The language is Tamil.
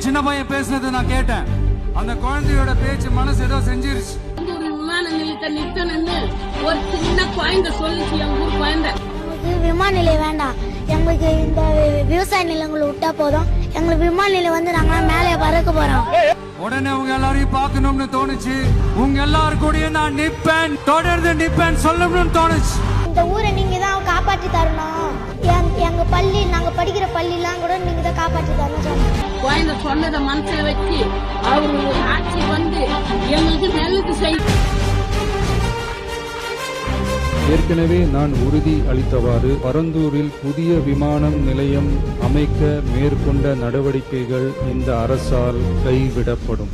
சின்ன பையன் பேசுனது நான் கேட்டேன். அந்த குழந்தையோட பேச்சு மனசு ஏதோ செஞ்சிருச்சு. விமான நிலையத்தை நிறுத்தணும்னு ஒரு சின்ன குழந்தை சொல்லிச்சு. எங்க ஊர் குழந்தை விமான நிலையம் வேண்டாம், எங்களுக்கு இந்த விவசாய நிலங்களை விட்டா போதும், எங்களுக்கு விமான நிலையம் வந்து நாங்க மேலே பறக்க போறோம். உடனே உங்க எல்லாரையும் பார்க்கணும்னு தோணுச்சு. உங்க எல்லாரும் கூட நான் நிப்பேன், தொடர்ந்து நிப்பேன் சொல்லணும்னு தோணுச்சு. இந்த ஊரை நீங்க தான் காப்பாற்றி தரணும். எங்க பள்ளி, நாங்க படிக்கிற பள்ளிலாம் கூட நீங்க தான் காப்பாற்றி தரணும் சொன்னோம். குழந்தை சொன்னதை மனசுல வச்சு அவரு ஆட்சி வந்து எங்களுக்கு நல்லது செய்யும். ஏற்கனவே நான் உறுதி அளித்தவாறு பரந்தூரில் புதிய விமான நிலையம் அமைக்க மேற்கொண்ட நடவடிக்கைகள் இந்த அரசால் கைவிடப்படும்.